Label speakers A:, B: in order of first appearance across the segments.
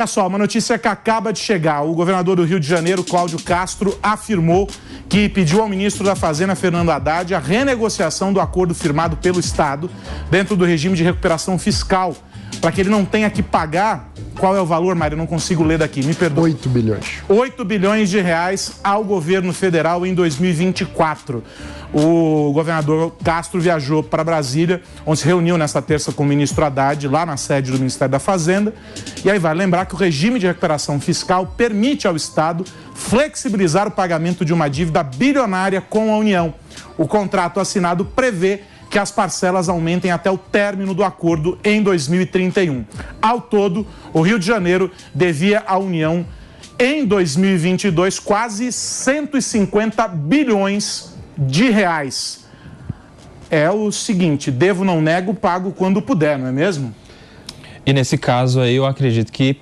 A: Olha só, uma notícia que acaba de chegar. O governador do Rio de Janeiro, Cláudio Castro, afirmou que pediu ao ministro da Fazenda, Fernando Haddad, a renegociação do acordo firmado pelo Estado dentro do regime de recuperação fiscal, para que ele não tenha que pagar. Qual é o valor, Mário? Eu não consigo ler daqui, me perdoa.
B: 8 bilhões.
A: 8 bilhões de reais ao governo federal em 2024. O governador Castro viajou para Brasília, onde se reuniu nesta terça com o ministro Haddad, lá na sede do Ministério da Fazenda. E aí vai lembrar que o regime de recuperação fiscal permite ao Estado flexibilizar o pagamento de uma dívida bilionária com a União. O contrato assinado prevê que as parcelas aumentem até o término do acordo em 2031. Ao todo, o Rio de Janeiro devia à União, em 2022, quase 150 bilhões de reais. É o seguinte, devo, não nego, pago quando puder, não é mesmo?
C: E nesse caso aí eu acredito que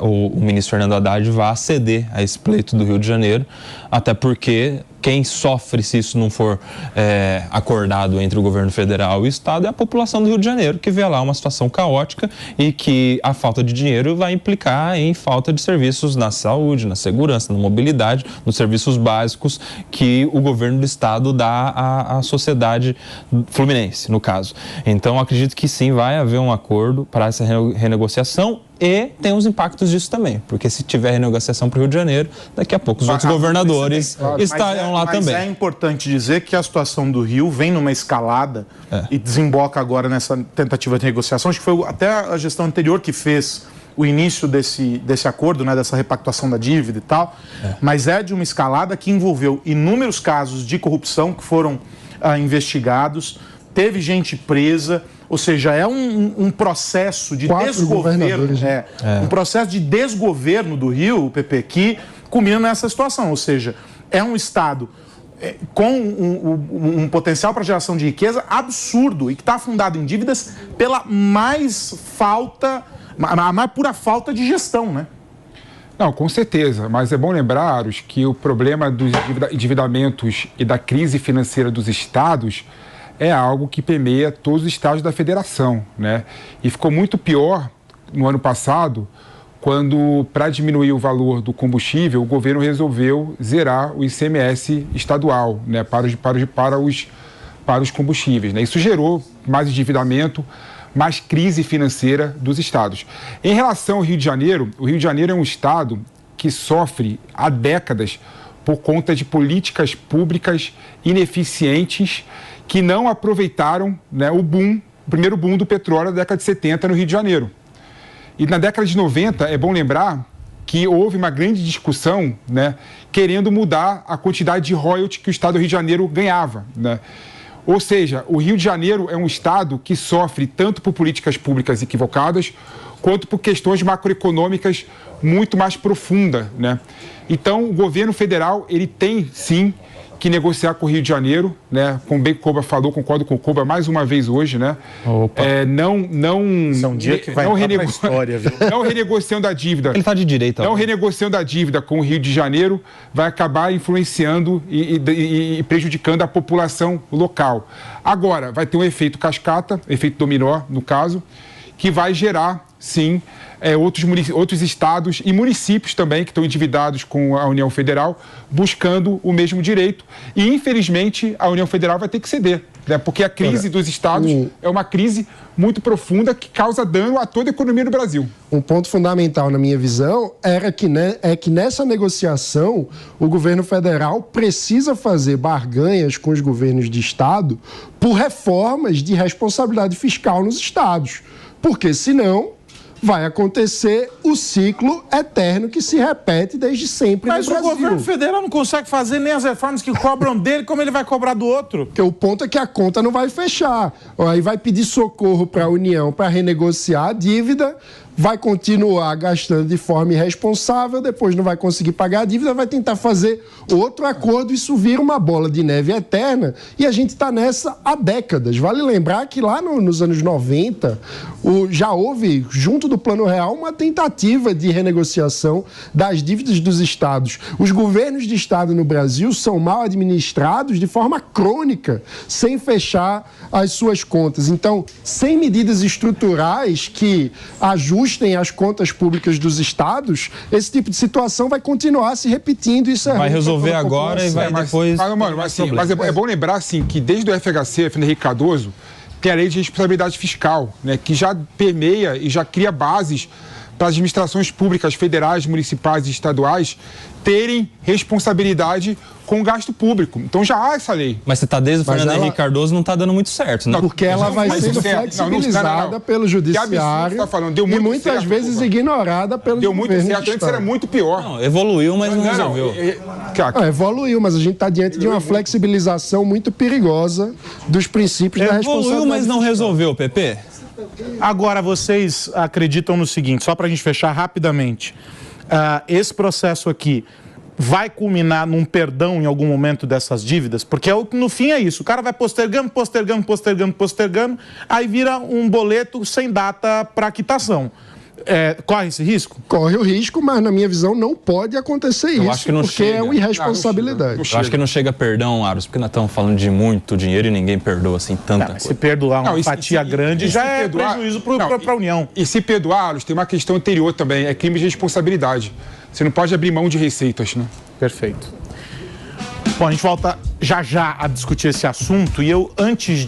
C: o ministro Fernando Haddad vai ceder a esse pleito do Rio de Janeiro, até porque quem sofre se isso não for acordado entre o governo federal e o Estado é a população do Rio de Janeiro, que vê lá uma situação caótica e que a falta de dinheiro vai implicar em falta de serviços na saúde, na segurança, na mobilidade, nos serviços básicos que o governo do Estado dá à sociedade fluminense, no caso. Então, acredito que sim, vai haver um acordo para essa renegociação. E tem os impactos disso também, porque se tiver renegociação para o Rio de Janeiro, daqui a pouco os outros governadores estarão lá também.
A: Mas é importante dizer que a situação do Rio vem numa escalada e desemboca agora nessa tentativa de negociação. Acho que foi até a gestão anterior que fez o início desse acordo, né, dessa repactuação da dívida e tal, mas é de uma escalada que envolveu inúmeros casos de corrupção que foram investigados, teve gente presa. Ou seja, é um processo de desgoverno, um processo de desgoverno do Rio, o PP, que culmina nessa situação. Ou seja, é um Estado com um potencial para geração de riqueza absurdo e que está fundado em dívidas pela a mais pura falta de gestão, né?
D: Não, com certeza, mas é bom lembrar, Aros, que o problema dos endividamentos e da crise financeira dos estados é algo que permeia todos os estados da federação, né? E ficou muito pior no ano passado, quando, para diminuir o valor do combustível, o governo resolveu zerar o ICMS estadual, né, para os combustíveis, né? Isso gerou mais endividamento, mais crise financeira dos estados. Em relação ao Rio de Janeiro, o Rio de Janeiro é um estado que sofre há décadas por conta de políticas públicas ineficientes que não aproveitaram, né, o primeiro boom do petróleo da década de 70 no Rio de Janeiro. E na década de 90, é bom lembrar que houve uma grande discussão, né, querendo mudar a quantidade de royalties que o estado do Rio de Janeiro ganhava, né? Ou seja, o Rio de Janeiro é um estado que sofre tanto por políticas públicas equivocadas, quanto por questões macroeconômicas muito mais profundas, né? Então, o governo federal, ele tem, sim, que negociar com o Rio de Janeiro, né? Como bem o Koba falou, concordo com o Koba mais uma vez hoje, né?
A: Opa. Isso é um dia que vai entrar pra história, viu?
D: Não renegociando a dívida.
C: Ele está de direita.
D: Não renegociando a dívida com o Rio de Janeiro vai acabar influenciando e prejudicando a população local. Agora, vai ter um efeito cascata, efeito dominó, no caso, que vai gerar, sim, outros estados e municípios também que estão endividados com a União Federal, buscando o mesmo direito. E, infelizmente, a União Federal vai ter que ceder, né? Porque a crise dos estados é uma crise muito profunda que causa dano a toda a economia do Brasil.
B: Um ponto fundamental, na minha visão, é que nessa negociação o governo federal precisa fazer barganhas com os governos de estado por reformas de responsabilidade fiscal nos estados. Porque, senão, vai acontecer o ciclo eterno que se repete desde sempre no Brasil.
A: Mas o governo federal não consegue fazer nem as reformas que cobram dele, como ele vai cobrar do outro?
B: Porque o ponto é que a conta não vai fechar. Aí vai pedir socorro para a União para renegociar a dívida, vai continuar gastando de forma irresponsável, depois não vai conseguir pagar a dívida, vai tentar fazer outro acordo, isso vira uma bola de neve eterna e a gente está nessa há décadas. Vale lembrar que lá nos anos 90, já houve, junto do Plano Real, uma tentativa de renegociação das dívidas dos estados. Os governos de estado no Brasil são mal administrados de forma crônica, sem fechar as suas contas. Então, sem medidas estruturais que ajudem ajustem as contas públicas dos estados, esse tipo de situação vai continuar se repetindo. Isso é
C: vai resolver agora e vai depois...
D: Mas é bom lembrar assim, que desde o FHC, Fernando Henrique Cardoso, tem a lei de responsabilidade fiscal, né, que já permeia e já cria bases para as administrações públicas federais, municipais e estaduais terem responsabilidade com o gasto público. Então já há essa lei.
C: Mas você está desde o Fernando Henrique Cardoso, não está dando muito certo, né?
B: Porque ela vai sendo flexibilizada pelo judiciário e muitas vezes ignorada pelo governo.
D: Deu muito certo, antes era muito pior.
C: Não, evoluiu, mas não resolveu.
B: Evoluiu, mas a gente está diante de uma flexibilização muito perigosa dos princípios da responsabilidade.
C: Evoluiu, mas não resolveu, Pepe.
A: Agora, vocês acreditam no seguinte, só para a gente fechar rapidamente, esse processo aqui vai culminar num perdão em algum momento dessas dívidas? Porque no fim é isso, o cara vai postergando, aí vira um boleto sem data para quitação. Corre esse risco?
B: Corre o risco, mas na minha visão não pode acontecer isso,
C: acho que não
B: porque
C: chega.
B: É uma irresponsabilidade.
C: Eu acho que não chega a perdão, Aros, porque nós estamos falando de muito dinheiro e ninguém perdoa assim tanta coisa.
A: Se perdoar uma fatia grande já é prejuízo para a União.
D: E se perdoar, Aros, tem uma questão anterior também, é crime de responsabilidade. Você não pode abrir mão de receitas, né?
A: Perfeito. Bom, a gente volta já a discutir esse assunto e eu, antes